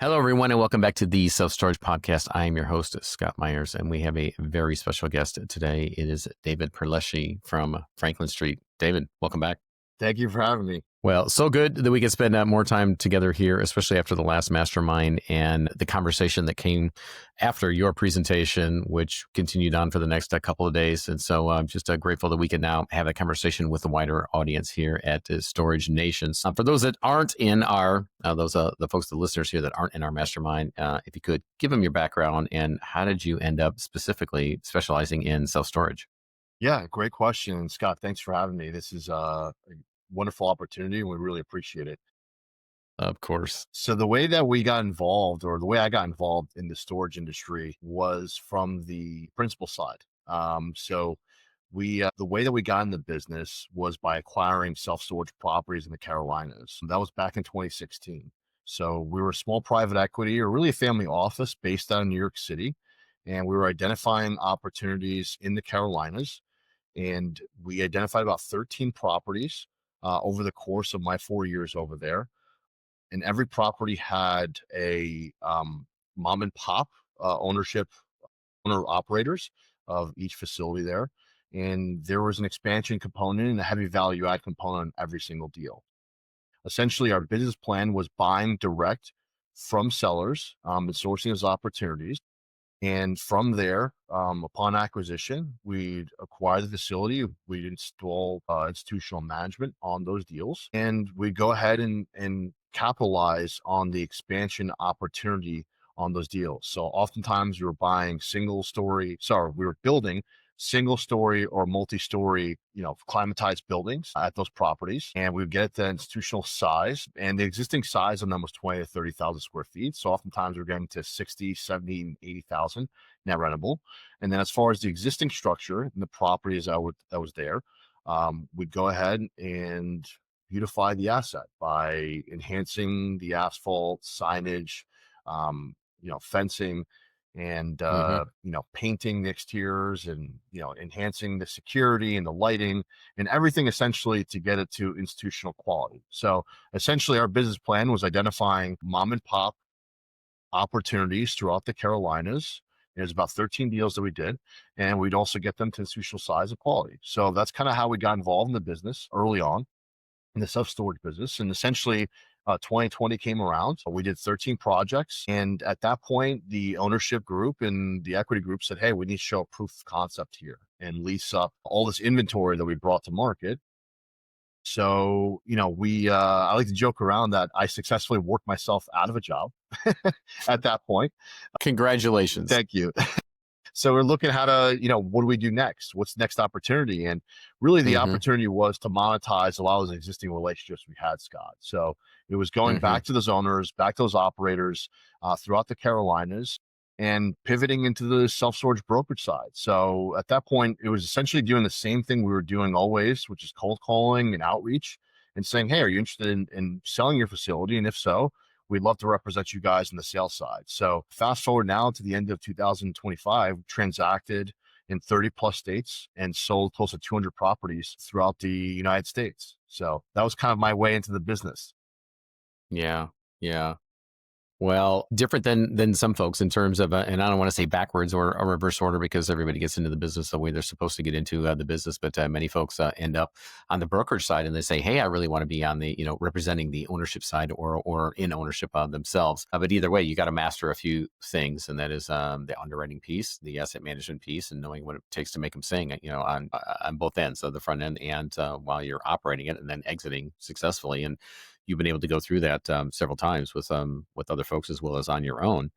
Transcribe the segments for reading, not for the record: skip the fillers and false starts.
Hello, everyone, and welcome back to the Self Storage Podcast. I am your host, Scott Meyers, and we have a very special guest today. It is David Perlleshi from Franklin Street. David, welcome back. Thank you for having me. Well, so good that we could spend more time together here, especially after the last mastermind and the conversation that came after your presentation, which continued on for the next couple of days. And so I'm just grateful that we can now have a conversation with a wider audience here at Storage Nations. For those that aren't in our, the folks, the listeners here that aren't in our mastermind, if you could give them your background and how did you end up specifically specializing in self-storage? Yeah, great question. Scott, thanks for having me. This is a wonderful opportunity and we really appreciate it. Of course. So the way that we got involved, or the way I got involved in the storage industry, was from the principal side. The way that we got in the business was by acquiring self-storage properties in the Carolinas. That was back in 2016. So we were a small private equity, or really a family office based out of New York City. And we were identifying opportunities in the Carolinas. And we identified about 13 properties over the course of my 4 years over there. And every property had a mom and pop owner operators of each facility there. And there was an expansion component and a heavy value add component on every single deal. Essentially, our business plan was buying direct from sellers and sourcing those opportunities. And from there, upon acquisition, we'd acquire the facility, we'd install institutional management on those deals, and we'd go ahead and capitalize on the expansion opportunity on those deals. So oftentimes we were building single story or multi-story, climatized buildings at those properties. And we would get the institutional size, and the existing size on them was 20 to 30,000 square feet. So oftentimes we're getting to 60, 70, and 80,000 net rentable. And then as far as the existing structure and the properties that was there, we'd go ahead and beautify the asset by enhancing the asphalt, signage, fencing, and painting the exteriors, and enhancing the security and the lighting and everything, essentially to get it to institutional quality. So essentially our business plan was identifying mom and pop opportunities throughout the Carolinas. There's about 13 deals that we did, and we'd also get them to institutional size and quality. So that's kind of how we got involved in the business early on, in the self-storage business. And essentially 2020 came around. So we did 13 projects. And at that point, the ownership group and the equity group said, hey, we need to show a proof of concept here and lease up all this inventory that we brought to market. So, I like to joke around that I successfully worked myself out of a job at that point. Congratulations. Thank you. So we're looking at how to, what do we do next? What's the next opportunity? And really the opportunity was to monetize a lot of those existing relationships we had, Scott. So it was going back to those owners, back to those operators throughout the Carolinas, and pivoting into the self-storage brokerage side. So at that point, it was essentially doing the same thing we were doing always, which is cold calling and outreach and saying, hey, are you interested in selling your facility? And if so, we'd love to represent you guys on the sales side. So fast forward now to the end of 2025, transacted in 30 plus states and sold close to 200 properties throughout the United States. So that was kind of my way into the business. Yeah. Yeah. Well, different than some folks in terms of, and I don't want to say backwards or a reverse order, because everybody gets into the business the way they're supposed to get into the business. But many folks end up on the brokerage side, and they say, hey, I really want to be on the, representing the ownership side or in ownership of themselves. But either way, you got to master a few things. And that is the underwriting piece, the asset management piece, and knowing what it takes to make them sing, on both ends, so the front end and while you're operating it and then exiting successfully. And you've been able to go through that several times with other folks as well as on your own.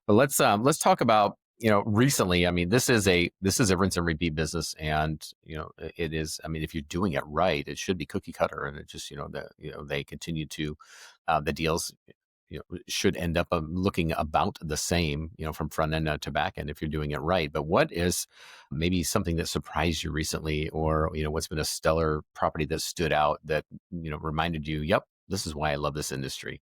But let's talk about recently. I mean, this is a rinse and repeat business, and it is. I mean, if you're doing it right, it should be cookie cutter, and it just they continue to the deals should end up looking about the same from front end to back end if you're doing it right. But what is maybe something that surprised you recently, or what's been a stellar property that stood out that reminded you, yep, this is why I love this industry?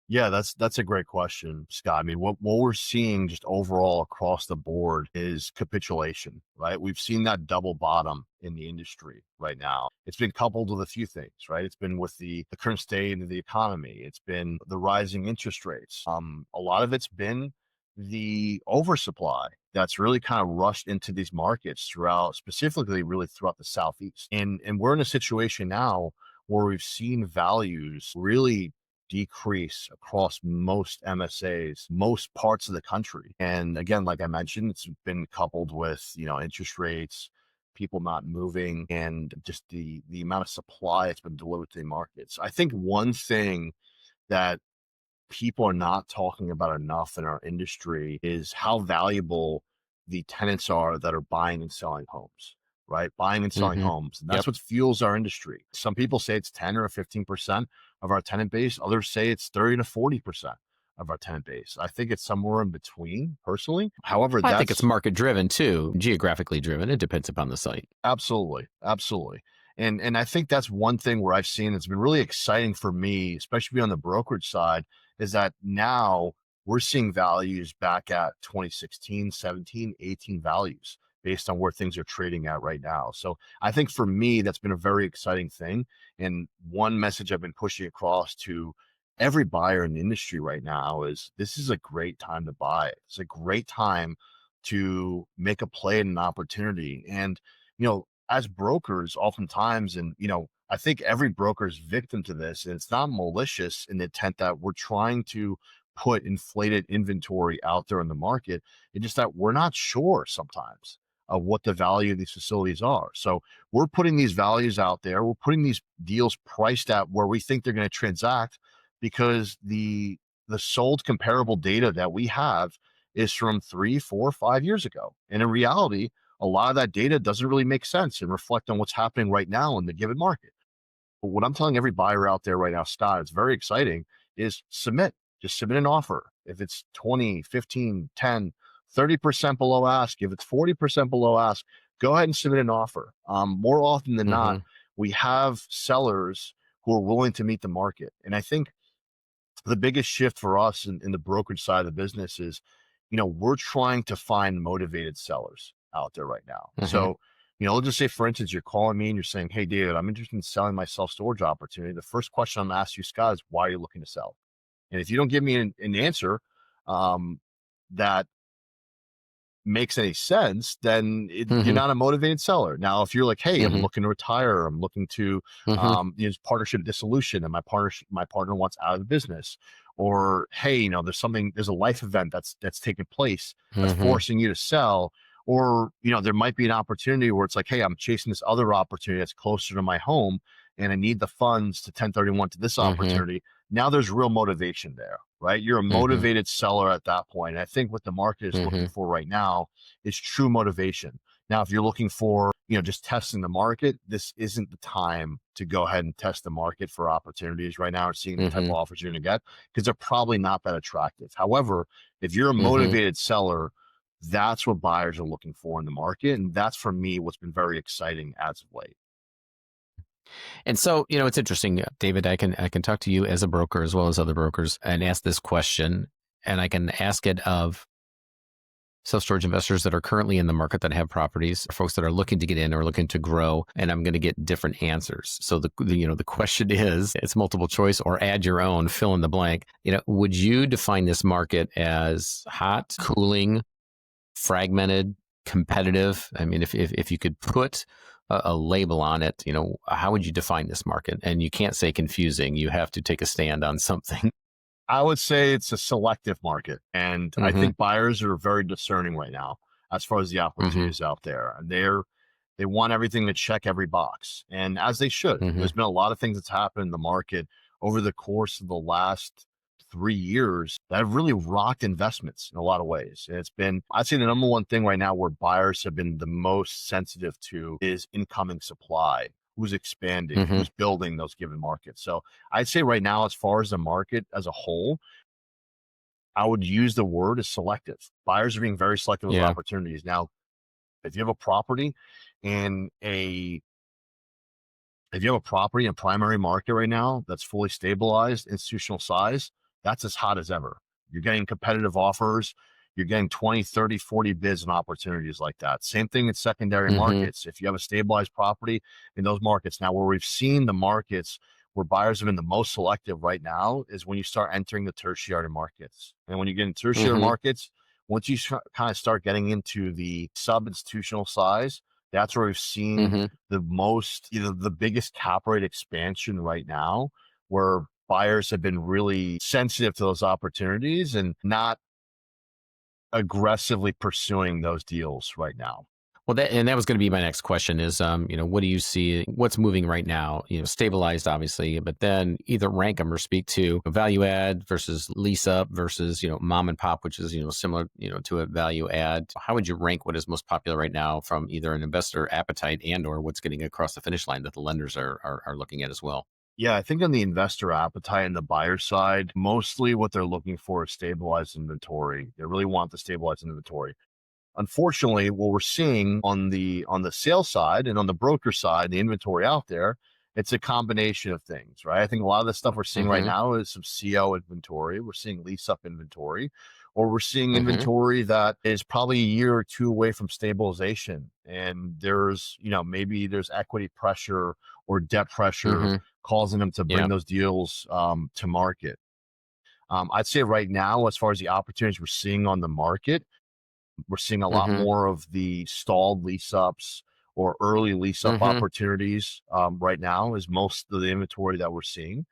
Yeah, that's a great question, Scott. I mean, what we're seeing just overall across the board is capitulation, right? We've seen that double bottom in the industry right now. It's been coupled with a few things, right? It's been with the current state of the economy. It's been the rising interest rates. A lot of it's been the oversupply that's really kind of rushed into these markets throughout, specifically really throughout the Southeast. And we're in a situation now where we've seen values really decrease across most MSAs, most parts of the country. And again, like I mentioned, it's been coupled with, interest rates, people not moving, and just the amount of supply that's been delivered to the markets. I think one thing that people are not talking about enough in our industry is how valuable the tenants are that are buying and selling homes, right? Buying and selling Hmm. homes. And that's Yep. what fuels our industry. Some people say it's 10 or 15% of our tenant base. Others say it's 30 to 40% of our tenant base. I think it's somewhere in between personally. However, I think it's that's market driven too, geographically driven. It depends upon the site. absolutely, absolutely. And I think that's one thing where I've seen it's been really exciting for me, especially on the brokerage side, is that now we're seeing values back at 2016, 17, 18 values based on where things are trading at right now. So I think for me, that's been a very exciting thing. And one message I've been pushing across to every buyer in the industry right now is this is a great time to buy. It's a great time to make a play in an opportunity. And as brokers, oftentimes, and I think every broker is victim to this, and it's not malicious in the intent that we're trying to put inflated inventory out there in the market. It's just that we're not sure sometimes of what the value of these facilities are. So we're putting these values out there. We're putting these deals priced at where we think they're going to transact because the sold comparable data that we have is from 3, 4, 5 years ago. And in reality, a lot of that data doesn't really make sense and reflect on what's happening right now in the given market. But what I'm telling every buyer out there right now, Scott, it's very exciting, is submit. Just submit an offer. If it's 20, 15, 10, 30% below ask, if it's 40% below ask, go ahead and submit an offer. More often than not, Hmm. we have sellers who are willing to meet the market. And I think the biggest shift for us in the brokerage side of the business is, we're trying to find motivated sellers out there right now. Hmm. So, let's just say, for instance, you're calling me and you're saying, "Hey, David, I'm interested in selling my self storage opportunity." The first question I'm going to ask you, Scott, is why are you looking to sell? And if you don't give me an answer um, that makes any sense, then you're Hmm. not a motivated seller. Now, if you're like, "Hey, I'm Hmm. looking to retire, I'm looking to, Hmm. partnership dissolution, and my partner wants out of the business," or "Hey, there's a life event that's taking place that's Hmm. forcing you to sell," or there might be an opportunity where it's like, "Hey, I'm chasing this other opportunity that's closer to my home, and I need the funds to 1031 to this Hmm. opportunity." Now there's real motivation there, right? You're a Hmm. motivated seller at that point. And I think what the market is looking Hmm. for right now is true motivation. Now, if you're looking for, just testing the market, this isn't the time to go ahead and test the market for opportunities right now or seeing the type of Hmm. offers you're going to get because they're probably not that attractive. However, if you're a Hmm. motivated seller, that's what buyers are looking for in the market. And that's for me what's been very exciting as of late. And so, it's interesting, David. I can talk to you as a broker as well as other brokers and ask this question, and I can ask it of self storage investors that are currently in the market that have properties, folks that are looking to get in or looking to grow, and I'm going to get different answers. So the question is, it's multiple choice or add your own, fill in the blank. Would you define this market as hot, cooling, fragmented, competitive? I mean, if you could put a label on it, how would you define this market? And you can't say confusing. You have to take a stand on something. I would say it's a selective market. And I Hmm. think buyers are very discerning right now as far as the Hmm. opportunities out there. They want everything to check every box. And as they should. Hmm. There's been a lot of things that's happened in the market over the course of the last 3 years that have really rocked investments in a lot of ways. And I'd say the number one thing right now where buyers have been the most sensitive to is incoming supply. Who's expanding, Hmm. who's building those given markets. So I'd say right now, as far as the market as a whole, I would use the word as selective. Buyers are being very selective with Yeah. opportunities. Now, if you have a property in a if you have a property in a primary market right now that's fully stabilized, institutional size, that's as hot as ever. You're getting competitive offers. You're getting 20, 30, 40 bids and opportunities like that. Same thing in secondary Mhm. markets. If you have a stabilized property in those markets, now where we've seen the markets where buyers have been the most selective right now is when you start entering the tertiary markets. And when you get into tertiary Mhm. markets, once you kind of start getting into the sub-institutional size, that's where we've seen Mhm. the most, the biggest cap rate expansion right now, where buyers have been really sensitive to those opportunities and not aggressively pursuing those deals right now. Well, that was going to be my next question is, what do you see? What's moving right now? Stabilized, obviously, but then either rank them or speak to value add versus lease up versus, mom and pop, which is, similar, to a value add. How would you rank what is most popular right now from either an investor appetite and or what's getting across the finish line that the lenders are looking at as well? Yeah, I think on the investor appetite and the buyer side, mostly what they're looking for is stabilized inventory. They really want the stabilized inventory. Unfortunately, what we're seeing on the sales side and on the broker side, the inventory out there, it's a combination of things, right? I think a lot of the stuff we're seeing right Mm-hmm. now is some CO inventory. We're seeing lease up inventory, or we're seeing Mm-hmm. inventory that is probably a year or two away from stabilization. And there's, maybe there's equity pressure or debt pressure Mm-hmm. causing them to bring Yeah. those deals to market. I'd say right now, as far as the opportunities we're seeing on the market, we're seeing a lot Mm-hmm. more of the stalled lease ups or early lease up Mm-hmm. opportunities right now is most of the inventory that we're seeing.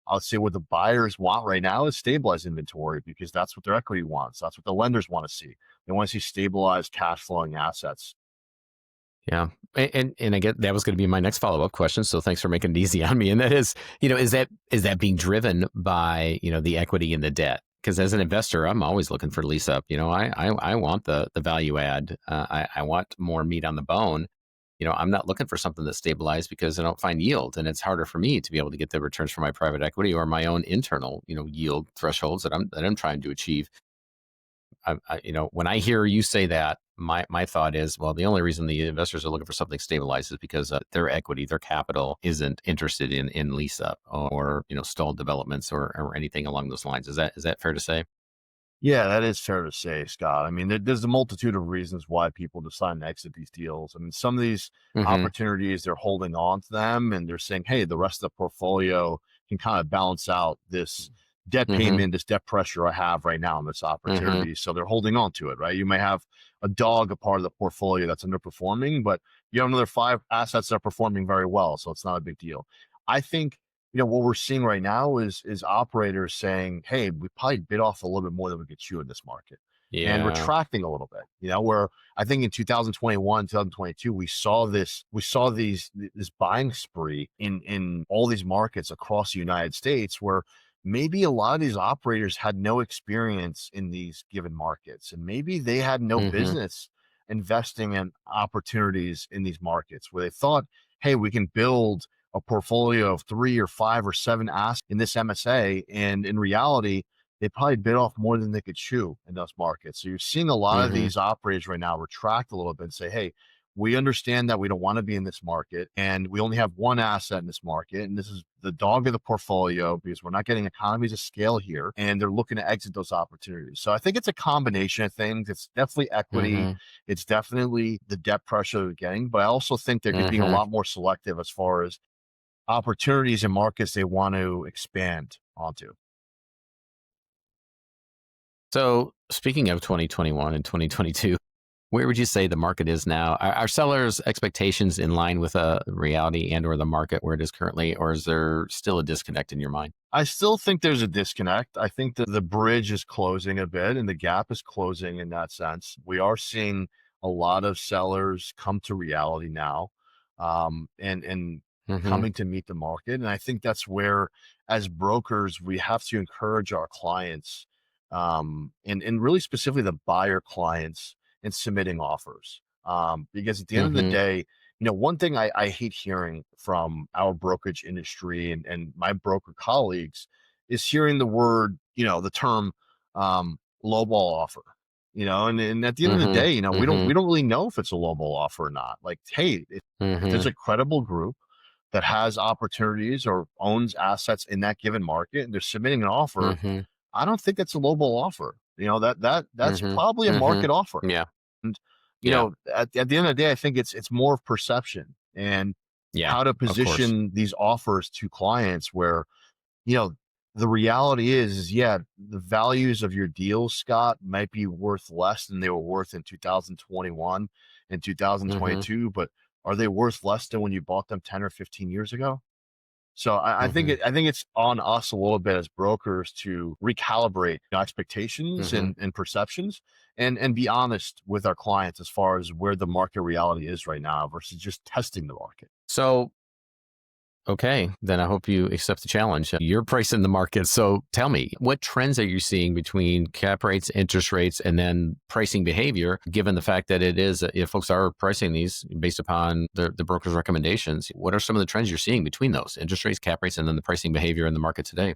I'll say what the buyers want right now is stabilized inventory because that's what their equity wants. That's what the lenders want to see. They want to see stabilized cash flowing assets. Yeah. And I get that was going to be my next follow-up question. So thanks for making it easy on me. And that is, is that being driven by, the equity and the debt? Because as an investor, I'm always looking for lease up. I want the value add. I want more meat on the bone. I'm not looking for something that's stabilized because I don't find yield, and it's harder for me to be able to get the returns from my private equity or my own internal, yield thresholds that I'm trying to achieve. When I hear you say that, my thought is, well, the only reason the investors are looking for something stabilized is because their equity, their capital, isn't interested in lease up or stalled developments or anything along those lines. Is that fair to say? Yeah, that is fair to say, Scott. I mean, there's a multitude of reasons why people decide to exit these deals. I mean, some of these Mm-hmm. opportunities, they're holding on to them and they're saying, hey, the rest of the portfolio can kind of balance out this debt Mm-hmm. payment, this debt pressure I have right now in this Mm-hmm. opportunity. So they're holding on to it, right? You may have a part of the portfolio that's underperforming, but you have another five assets that are performing very well. So it's not a big deal. I think what we're seeing right now is operators saying, "Hey, we probably bit off a little bit more than we could chew in this market," and Yeah. retracting a little bit. Where I think in 2021, 2022, we saw this buying spree in all these markets across the United States, where maybe a lot of these operators had no experience in these given markets, and maybe they had no Mm-hmm. business investing in opportunities in these markets, where they thought, "Hey, we can build." A portfolio of 3 or 5 or 7 assets in this MSA. And in reality, they probably bit off more than they could chew in those markets. So you're seeing a lot of Mm-hmm. these operators right now retract a little bit and say, hey, we understand that we don't want to be in this market and we only have one asset in this market. And this is the dog of the portfolio because we're not getting economies of scale here. And they're looking to exit those opportunities. So I think it's a combination of things. It's definitely equity. Mm-hmm. It's definitely the debt pressure they're getting. But I also think they're being a Mm-hmm. lot more selective as far as opportunities and markets they want to expand onto. So speaking of 2021 and 2022, where would you say the market is now? Are sellers' expectations in line with reality and or the market where it is currently, or is there still a disconnect in your mind? I still think there's a disconnect. I think that the bridge is closing a bit and the gap is closing in that sense. We are seeing a lot of sellers come to reality now, and Mhm. coming to meet the market. And I think that's where, as brokers, we have to encourage our clients, and really specifically the buyer clients in submitting offers. Because at the end of the Mhm. day, one thing I hate hearing from our brokerage industry and my broker colleagues is hearing the word, the term lowball offer. And at the end of the Mhm. day, we don't Mhm. really know if it's a lowball offer or not. Like, hey, if there's Mhm. a credible group that has opportunities or owns assets in that given market and they're submitting an offer, Mhm. I don't think it's a lowball offer. That's Mhm. probably a Mhm. market offer. Yeah. And Yeah. at the end of the day, I think it's more of perception and Yeah. how to Of course. position these offers to clients where, you know, the reality is, yeah, the values of your deals, Scott, might be worth less than they were worth in 2021 and Mhm. 2022, but are they worth less than when you bought them 10 or 15 years ago? So Mhm. I think it's on us a little bit as brokers to recalibrate expectations Mhm. and perceptions and be honest with our clients as far as where the market reality is right now versus just testing the market. So, okay, then I hope you accept the challenge. You're pricing the market. So tell me, what trends are you seeing between cap rates, interest rates, and then pricing behavior, given the fact that it is, if folks are pricing these based upon the broker's recommendations, what are some of the trends you're seeing between those interest rates, cap rates, and then the pricing behavior in the market today?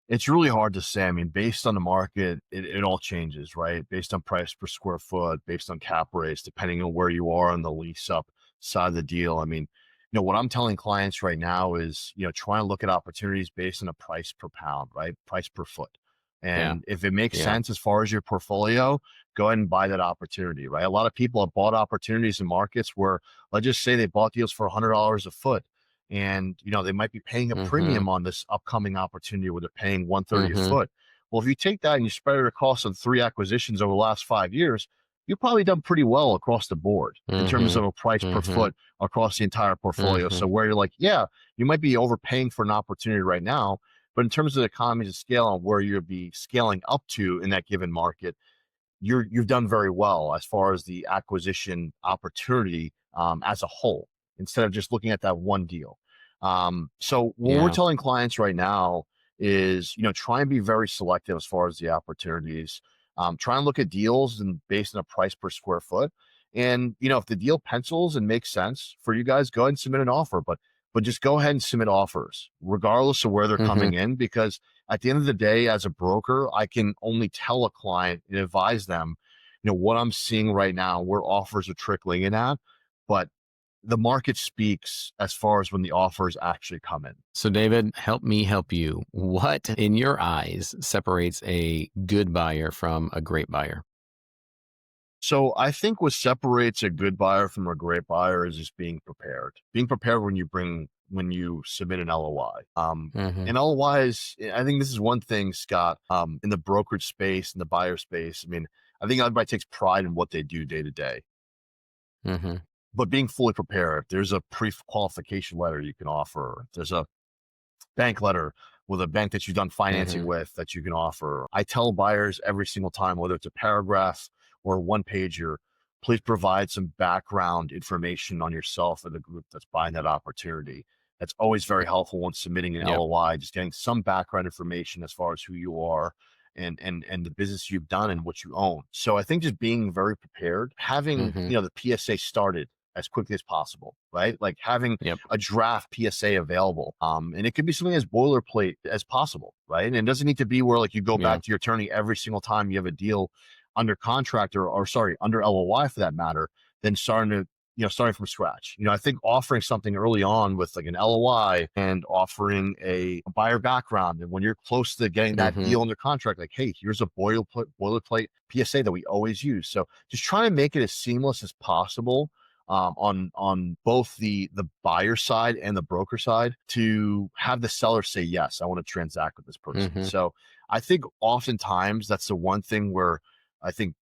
It's really hard to say. I mean, based on the market, it all changes, right? Based on price per square foot, based on cap rates, depending on where you are on the lease up side of the deal. I mean, what I'm telling clients right now is, try and look at opportunities based on a price per pound, right? Price per foot. Yeah. And if it makes Yeah. sense as far as your portfolio, go ahead and buy that opportunity, right? A lot of people have bought opportunities in markets where, let's just say they bought deals for $100 a foot and they might be paying a Mm-hmm. premium on this upcoming opportunity where they're paying 130 a Mm-hmm. foot. Well, if you take that and you spread it across on 3 acquisitions over the last 5 years, you've probably done pretty well across the board in terms Mm-hmm. of a price per Mm-hmm. foot across the entire portfolio. Mm-hmm. So where you're like, yeah, you might be overpaying for an opportunity right now, but in terms of the economies of scale and where you'll be scaling up to in that given market, you've done very well as far as the acquisition opportunity as a whole, instead of just looking at that one deal. So what we're Yeah. telling clients right now is, try and be very selective as far as the opportunities. Try and look at deals and based on a price per square foot. And if the deal pencils and makes sense for you guys, go ahead and submit an offer. But just go ahead and submit offers, regardless of where they're Mm-hmm. coming in, because at the end of the day, as a broker, I can only tell a client and advise them, what I'm seeing right now, where offers are trickling in at, but the market speaks as far as when the offers actually come in. So, David, help me help you. What, in your eyes, separates a good buyer from a great buyer? So I think what separates a good buyer from a great buyer is just being prepared. Being prepared when you submit an LOI. Mm-hmm. And LOI is, I think this is one thing, Scott, in the brokerage space and the buyer space. I mean, I think everybody takes pride in what they do day to day, Mm-hmm. but being fully prepared. There's a pre-qualification letter you can offer. There's a bank letter with a bank that you've done financing Mm-hmm. with that you can offer. I tell buyers every single time, whether it's a paragraph or a one pager, please provide some background information on yourself or the group that's buying that opportunity. That's always very helpful when submitting an Yep. LOI, just getting some background information as far as who you are and the business you've done and what you own. So I think just being very prepared, having, Mm-hmm. the PSA started as quickly as possible, right? Like having Yep. a draft PSA available. And it could be something as boilerplate as possible, right? And it doesn't need to be where like you go Yeah. back to your attorney every single time you have a deal under contract or sorry, under LOI for that matter, then starting from scratch. I think offering something early on with like an LOI and offering a buyer background. And when you're close to getting that Mm-hmm. deal under contract, like, hey, here's a boilerplate PSA that we always use. So just try to make it as seamless as possible on both the buyer side and the broker side to have the seller say yes, I want to transact with this person. Mm-hmm. So I think oftentimes that's the one thing where I think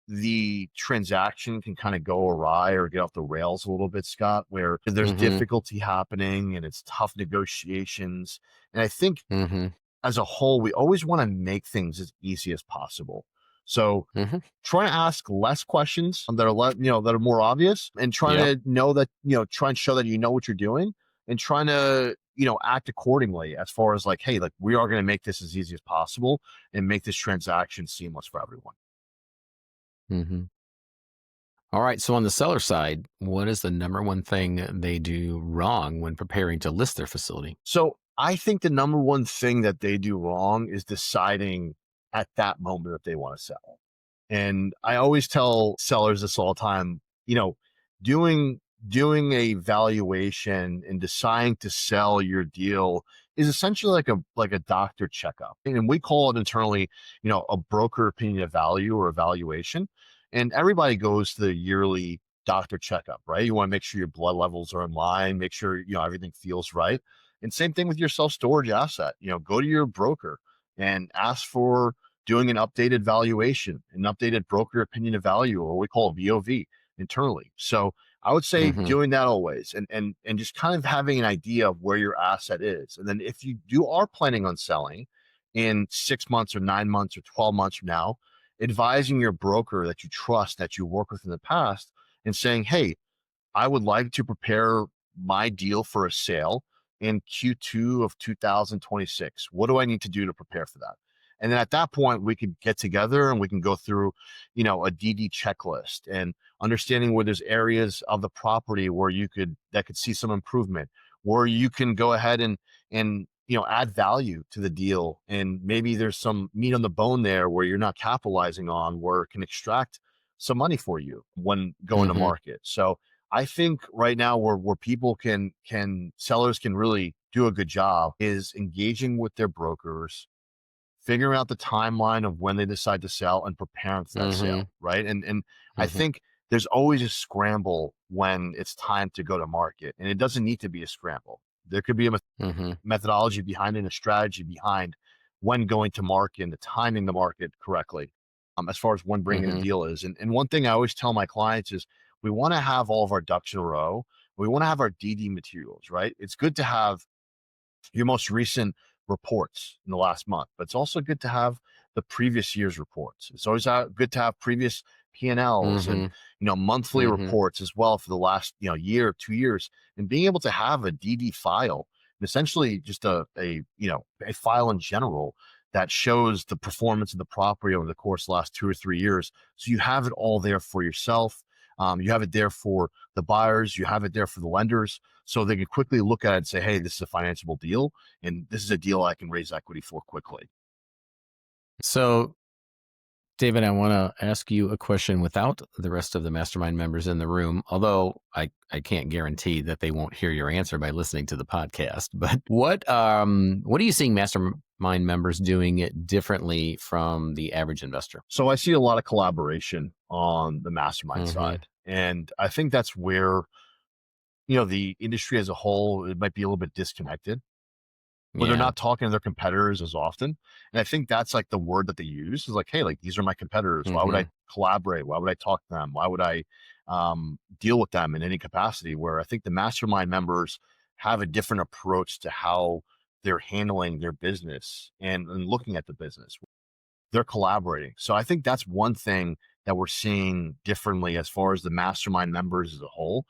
the transaction can kind of go awry or get off the rails a little bit, Scott, where there's Mm-hmm. difficulty happening and it's tough negotiations. And I think Mm-hmm. as a whole, we always want to make things as easy as possible. So Mm-hmm. try to ask less questions that are that are more obvious, and trying Yep. to know that try and show that you know what you're doing, and trying to act accordingly as far as like, hey, like we are going to make this as easy as possible and make this transaction seamless for everyone. Mm-hmm. All right. So on the seller side, what is the number one thing they do wrong when preparing to list their facility? So I think the number one thing that they do wrong is deciding at that moment if they want to sell. And I always tell sellers this all the time, doing doing a valuation and deciding to sell your deal is essentially like a doctor checkup. And we call it internally, a broker opinion of value or evaluation. And everybody goes to the yearly doctor checkup, right? You want to make sure your blood levels are in line, make sure, everything feels right. And same thing with your self-storage asset. Go to your broker and ask for doing an updated valuation, an updated broker opinion of value, or what we call VOV internally. So I would say Mm-hmm. doing that always, and just kind of having an idea of where your asset is. And then if you are planning on selling in 6 months or 9 months or 12 months from now, advising your broker that you trust, that you work with in the past, and saying, hey, I would like to prepare my deal for a sale in Q2 of 2026. What do I need to do to prepare for that? And then at that point, we could get together and we can go through, a DD checklist and understanding where there's areas of the property where that could see some improvement, where you can go ahead and add value to the deal. And maybe there's some meat on the bone there where you're not capitalizing on, where it can extract some money for you when going to Mm-hmm. market. So I think right now where people sellers can really do a good job is engaging with their brokers, figuring out the timeline of when they decide to sell and preparing for that Mm-hmm. sale, right? And I Mm-hmm. think there's always a scramble when it's time to go to market, and it doesn't need to be a scramble. There could be a Mm-hmm. methodology behind it and a strategy behind when going to market and the timing the market correctly, as far as when bringing a Mm-hmm. deal is. And one thing I always tell my clients is we want to have all of our ducks in a row. We want to have our DD materials, right? It's good to have your most recent reports in the last month, but it's also good to have the previous year's reports. It's always good to have previous P&Ls and Mm-hmm. monthly Mm-hmm. reports as well for the last year, 2 years, and being able to have a DD file and essentially just a file in general that shows the performance of the property over the course of the last 2 or 3 years. So you have it all there for yourself. You have it there for the buyers. You have it there for the lenders, so they can quickly look at it and say, hey, this is a financeable deal, and this is a deal I can raise equity for quickly. So, David, I want to ask you a question without the rest of the mastermind members in the room, although I can't guarantee that they won't hear your answer by listening to the podcast. But what are you seeing mastermind members doing it differently from the average investor? So I see a lot of collaboration on the mastermind Mm-hmm. side. And I think that's where, the industry as a whole, it might be a little bit disconnected, where they're Yeah. not talking to their competitors as often. And I think that's like the word that they use is like, hey, like these are my competitors. Why would Mm-hmm. I collaborate? Why would I talk to them? Why would I deal with them in any capacity? Where I think the mastermind members have a different approach to how they're handling their business and looking at the business. They're collaborating. So I think that's one thing that we're seeing differently as far as the mastermind members as a whole.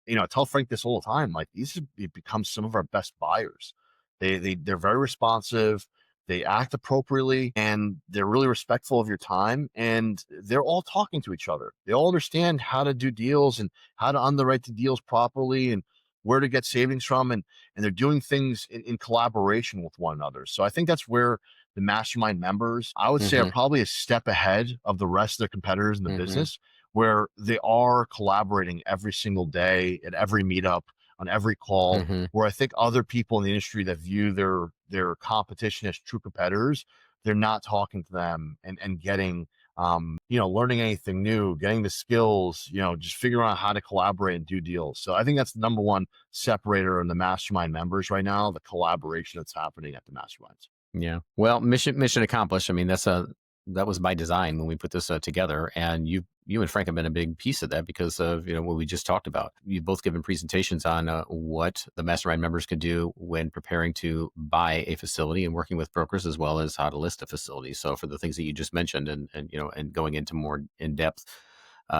I tell Frank this all the time. Like these have become some of our best buyers. They're very responsive. They act appropriately, and they're really respectful of your time. And they're all talking to each other. They all understand how to do deals and how to underwrite the deals properly and where to get savings from. And they're doing things in collaboration with one another. So I think that's where the mastermind members, I would say, are Mm-hmm. probably a step ahead of the rest of their competitors in the Mm-hmm. business, where they are collaborating every single day at every meetup, on every call, Mm-hmm. where I think other people in the industry that view their competition as true competitors, they're not talking to them and getting learning anything new, getting the skills, just figuring out how to collaborate and do deals. So I think that's the number one separator in the mastermind members right now, the collaboration that's happening at the masterminds. Yeah. Well, mission accomplished. I mean, that was by design when we put this together, and you and Frank have been a big piece of that because of what we just talked about. You've both given presentations on what the mastermind members can do when preparing to buy a facility and working with brokers, as well as how to list a facility. So for the things that you just mentioned, and going into more in depth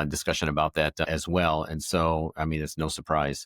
discussion about that as well. And so, I mean, it's no surprise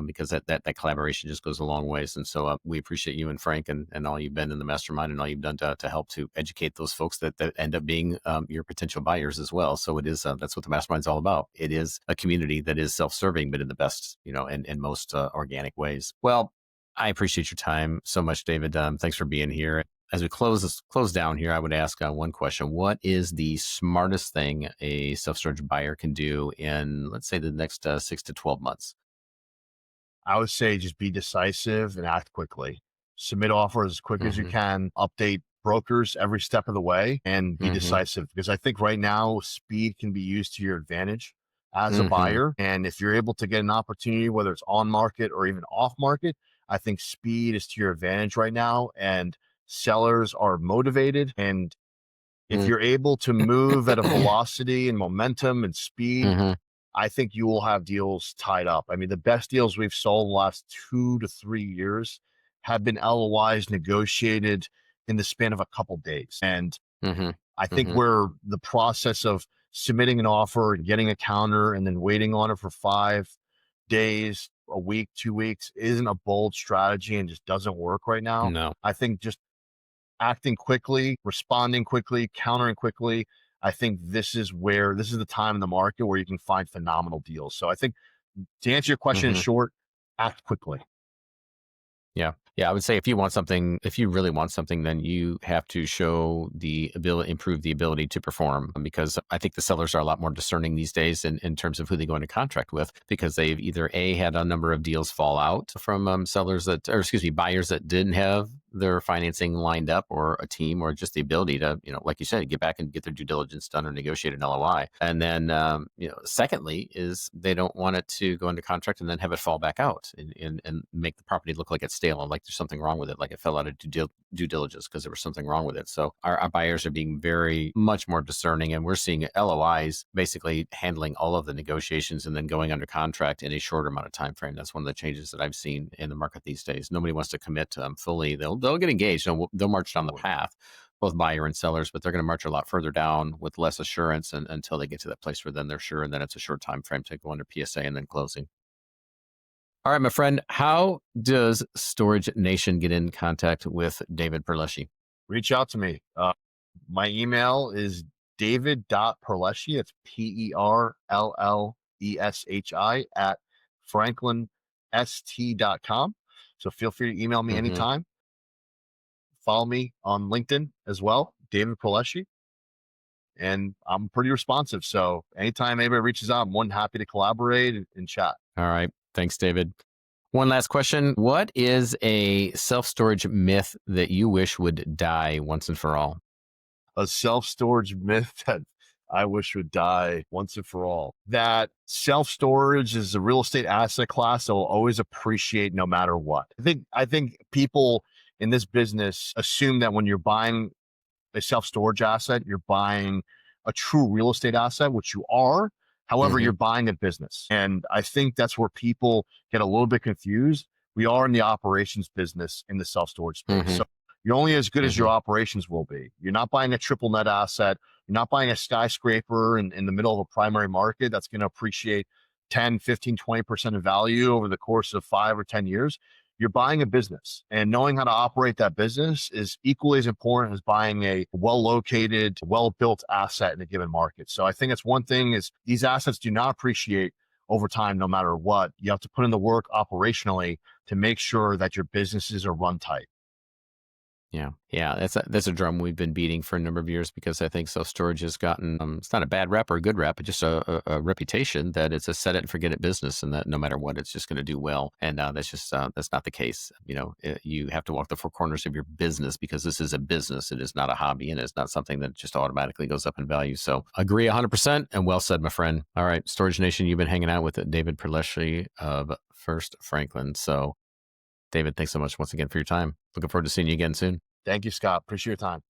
because that collaboration just goes a long ways. And so we appreciate you and Frank and all you've been in the mastermind and all you've done to help to educate those folks that end up being your potential buyers as well. So it is that's what the mastermind's all about. It is a community that is self-serving, but in the best, and most organic ways. Well, I appreciate your time so much, David. Thanks for being here. as we close down here, I would ask one question: what is the smartest thing a self storage buyer can do in, let's say, the next 6 to 12 months? I would say just be decisive and act quickly. Submit offers as quick as you Hmm. can, update brokers every step of the way, and be Hmm. decisive, because I think right now speed can be used to your advantage as a Hmm. buyer. And if you're able to get an opportunity, whether it's on market or even off market, I think speed is to your advantage right now. And sellers are motivated. And if you're able to move at a velocity and momentum and speed, Hmm. I think you will have deals tied up. I mean, the best deals we've sold in the last 2 to 3 years have been LOIs negotiated in the span of a couple days. And Hmm. I think Hmm. where the process of submitting an offer and getting a counter and then waiting on it for 5 days, a week, 2 weeks isn't a bold strategy and just doesn't work right now. No. I think just acting quickly, responding quickly, countering quickly. I think this is the time in the market where you can find phenomenal deals. So I think, to answer your question in Hmm. short, act quickly. Yeah. Yeah. I would say if you want something, if you really want something, then you have to show the ability, improve the ability to perform, because I think the sellers are a lot more discerning these days in terms of who they go into contract with, because they've either had a number of deals fall out from sellers that, or excuse me, buyers that didn't have their financing lined up, or a team, or just the ability to, like you said, get back and get their due diligence done or negotiate an LOI. And then, secondly, is they don't want it to go into contract and then have it fall back out and make the property look like it's stale and like there's something wrong with it, like it fell out of due diligence because there was something wrong with it. So our buyers are being very much more discerning, and we're seeing LOIs basically handling all of the negotiations and then going under contract in a shorter amount of time frame. That's one of the changes that I've seen in the market these days. Nobody wants to commit fully. They'll get engaged. They'll march down the path, both buyer and sellers, but they're going to march a lot further down with less assurance, and until they get to that place where then they're sure, and then it's a short time frame to go under PSA and then closing. All right, my friend, how does Storage Nation get in contact with David Perlleshi? Reach out to me. My email is david.perleshi. It's PERLLESHI at franklinst.com. So feel free to email me Hmm. anytime. Follow me on LinkedIn as well, David Perlleshi. And I'm pretty responsive. So anytime anybody reaches out, I'm more than happy to collaborate and chat. All right. Thanks, David. One last question. What is a self storage myth that you wish would die once and for all? A self-storage myth that I wish would die once and for all. That self-storage is a real estate asset class that will always appreciate no matter what. I think people in this business assume that when you're buying a self-storage asset, you're buying a true real estate asset, which you are. However, Hmm. you're buying a business. And I think that's where people get a little bit confused. We are in the operations business in the self-storage space. Hmm. So you're only as good as your Hmm. operations will be. You're not buying a triple net asset. You're not buying a skyscraper in the middle of a primary market that's going to appreciate 10, 15, 20% of value over the course of 5 or 10 years. You're buying a business, and knowing how to operate that business is equally as important as buying a well-located, well-built asset in a given market. So I think it's one thing is these assets do not appreciate over time, no matter what. You have to put in the work operationally to make sure that your businesses are run tight. Yeah, yeah, that's a drum we've been beating for a number of years, because I think self storage has gotten, it's not a bad rep or a good rep, but just a reputation that it's a set it and forget it business, and that no matter what, it's just going to do well. And that's not the case. You have to walk the four corners of your business, because this is a business. It is not a hobby, and it's not something that just automatically goes up in value. So agree 100%, and well said, my friend. All right, Storage Nation, you've been hanging out with David Perlleshi of First Franklin. So David, thanks so much once again for your time. Looking forward to seeing you again soon. Thank you, Scott. Appreciate your time.